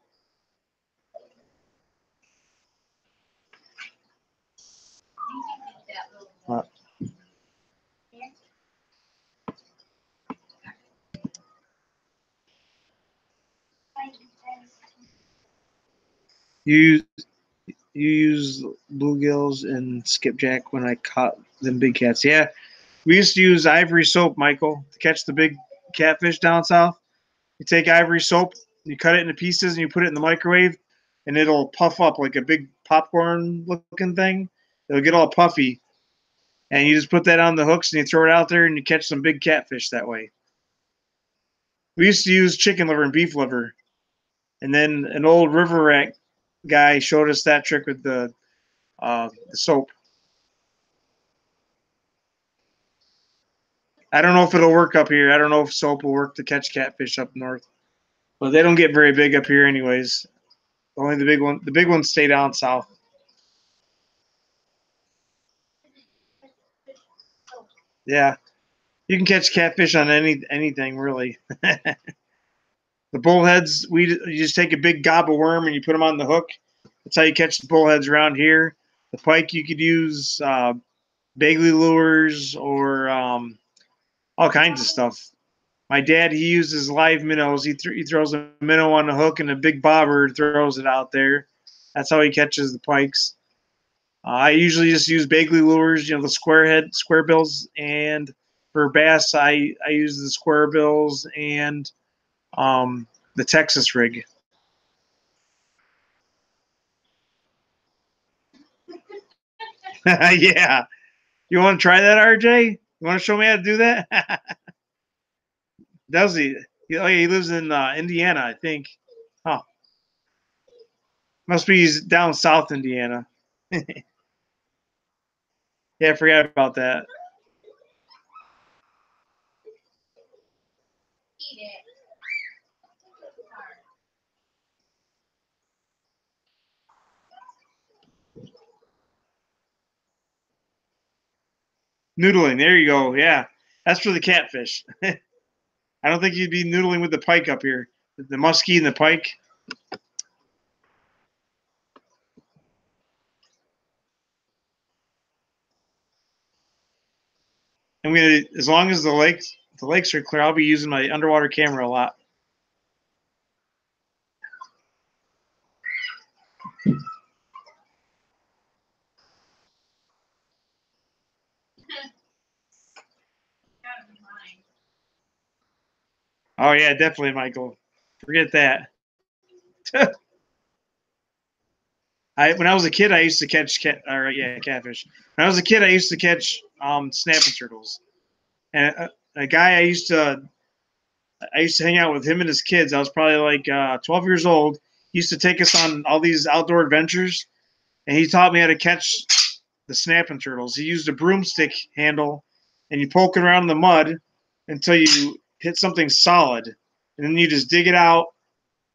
What? You use bluegills and skipjack when I caught them big cats. Yeah, we used to use ivory soap, Michael, to catch the big catfish down south. You take ivory soap, you cut it into pieces, and you put it in the microwave, and it'll puff up like a big popcorn-looking thing. It'll get all puffy, and you just put that on the hooks, and you throw it out there, and you catch some big catfish that way. We used to use chicken liver and beef liver, and then an old river rat guy showed us that trick with the soap. I don't know if it'll work up here. I don't know if soap will work to catch catfish up north, but they don't get very big up here, anyways. Only the big ones stay down south. Yeah, you can catch catfish on anything really. The bullheads, you just take a big gob of worm and you put them on the hook. That's how you catch the bullheads around here. The pike, you could use Bagley lures or all kinds of stuff. My dad, he uses live minnows. He throws a minnow on the hook and a big bobber throws it out there. That's how he catches the pikes. I usually just use Bagley lures, the square bills, and for bass, I use the square bills and the Texas rig. Yeah. You want to try that, RJ? You want to show me how to do that? Does he? Oh, yeah, he lives in Indiana, I think. Huh. Must be down south Indiana. Yeah, I forgot about that. Noodling. There you go. Yeah. That's for the catfish. I don't think you'd be noodling with the pike up here. The muskie and the pike. I'm gonna, as long as the lakes are clear, I'll be using my underwater camera a lot. Oh yeah, definitely, Michael. Forget that. When I was a kid, I used to catch catfish. When I was a kid, I used to catch snapping turtles. And a guy I used to hang out with him and his kids. I was probably like 12 years old. He used to take us on all these outdoor adventures, and he taught me how to catch the snapping turtles. He used a broomstick handle, and you poke it around in the mud until you hit something solid, and then you just dig it out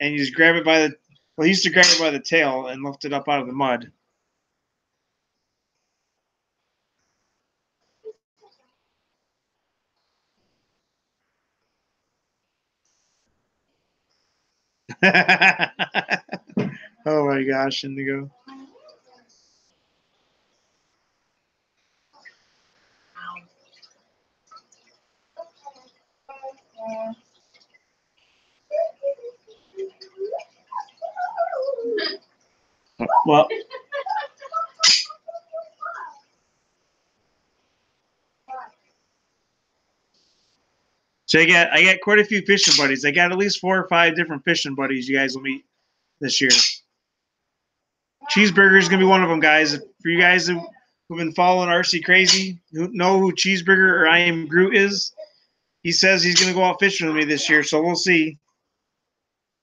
and you just grab it by the. Well, he used to grab it by the tail and lift it up out of the mud. Oh my gosh, Indigo. Well, so I got quite a few fishing buddies. I got at least 4 or 5 different fishing buddies you guys will meet this year. Cheeseburger is gonna be one of them, guys. For you guys who've been following RC Crazy, who know who Cheeseburger or I Am Groot is, he says he's gonna go out fishing with me this year, so we'll see.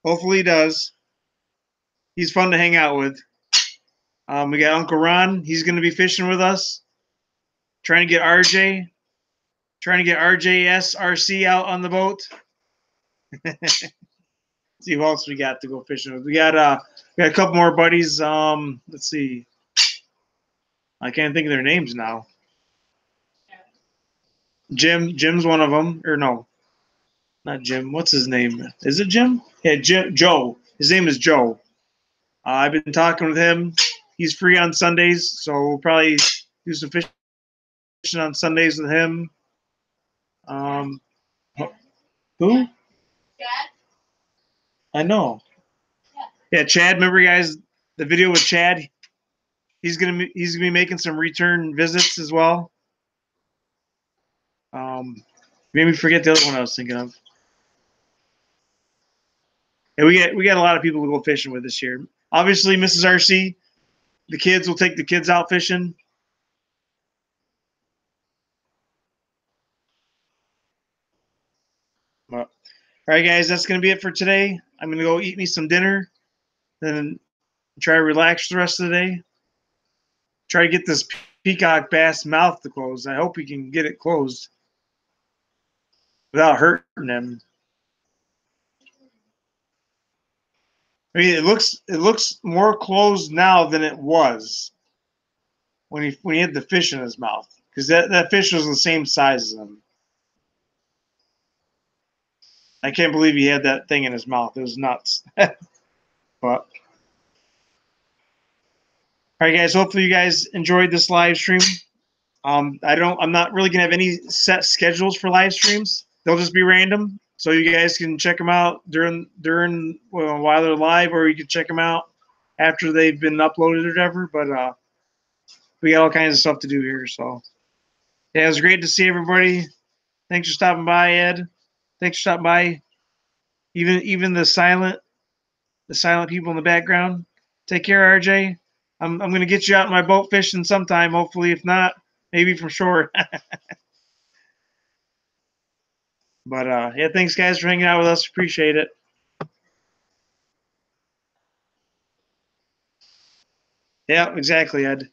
Hopefully he does. He's fun to hang out with. We got Uncle Ron. He's gonna be fishing with us. Trying to get RJS RC out on the boat. See who else we got to go fishing with. We got a couple more buddies. Let's see. I can't think of their names now. Jim's one of them. Or no, not Jim. What's his name? Is it Jim? Yeah, Joe. His name is Joe. I've been talking with him. He's free on Sundays, so we'll probably do some fishing on Sundays with him. Who? Chad? I know. Yeah, Chad. Remember, guys, the video with Chad. He's gonna be making some return visits as well. Made me forget the other one I was thinking of. Yeah, we got a lot of people to go fishing with this year. Obviously, Mrs. RC, the kids will take the kids out fishing. Well, all right, guys, that's gonna be it for today. I'm gonna go eat me some dinner, then try to relax the rest of the day. Try to get this peacock bass mouth to close. I hope we can get it closed without hurting him. I mean, it looks more closed now than it was when he had the fish in his mouth. because that fish was the same size as him. I can't believe he had that thing in his mouth. It was nuts. But all right, guys. Hopefully, you guys enjoyed this live stream. I'm not really gonna have any set schedules for live streams. They'll just be random, so you guys can check them out while they're live, or you can check them out after they've been uploaded or whatever. But we got all kinds of stuff to do here. So yeah, it was great to see everybody. Thanks for stopping by, Ed. Thanks for stopping by. Even the silent people in the background. Take care, RJ. I'm gonna get you out in my boat fishing sometime. Hopefully, if not, maybe from shore. But yeah, thanks guys for hanging out with us. Appreciate it. Yeah, exactly, Ed.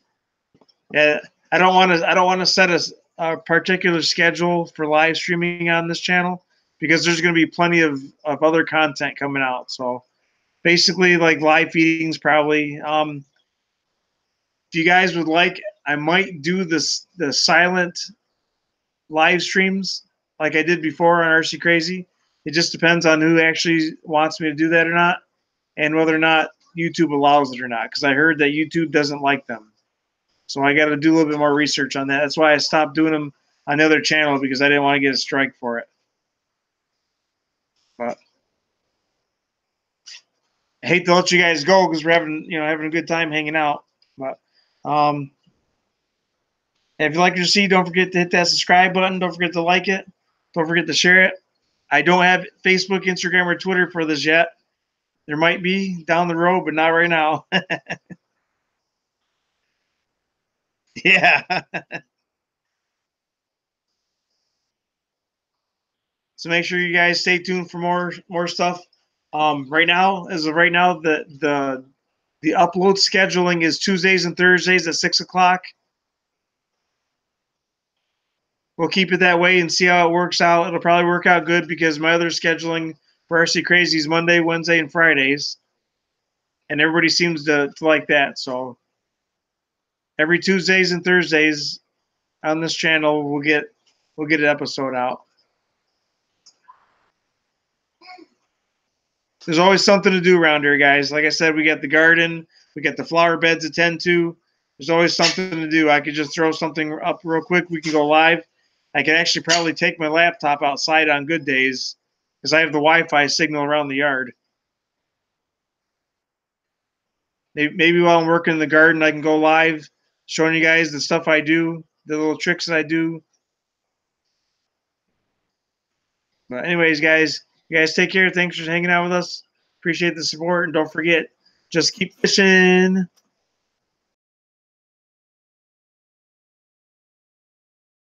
Yeah, I don't want to set a particular schedule for live streaming on this channel because there's going to be plenty of other content coming out. So basically, like live feedings probably. If you guys would like, I might do the silent live streams like I did before on RC Crazy. It just depends on who actually wants me to do that or not, and whether or not YouTube allows it or not. Because I heard that YouTube doesn't like them. So I got to do a little bit more research on that. That's why I stopped doing them on the other channel because I didn't want to get a strike for it. But I hate to let you guys go because we're having a good time hanging out. But if you like your see, don't forget to hit that subscribe button. Don't forget to like it. Don't forget to share it. I don't have Facebook, Instagram, or Twitter for this yet. There might be down the road, but not right now. Yeah. So make sure you guys stay tuned for more stuff. Right now, as of right now, the upload scheduling is Tuesdays and Thursdays at 6 o'clock. We'll keep it that way and see how it works out. It'll probably work out good because my other scheduling for RC Crazy is Monday, Wednesday, and Fridays, and everybody seems to like that. So every Tuesdays and Thursdays on this channel, we'll get an episode out. There's always something to do around here, guys. Like I said, we got the garden, we got the flower beds to tend to. There's always something to do. I could just throw something up real quick. We can go live. I can actually probably take my laptop outside on good days because I have the Wi-Fi signal around the yard. Maybe while I'm working in the garden, I can go live showing you guys the stuff I do, the little tricks that I do. But anyways, guys, you guys take care. Thanks for hanging out with us. Appreciate the support. And don't forget, just keep fishing.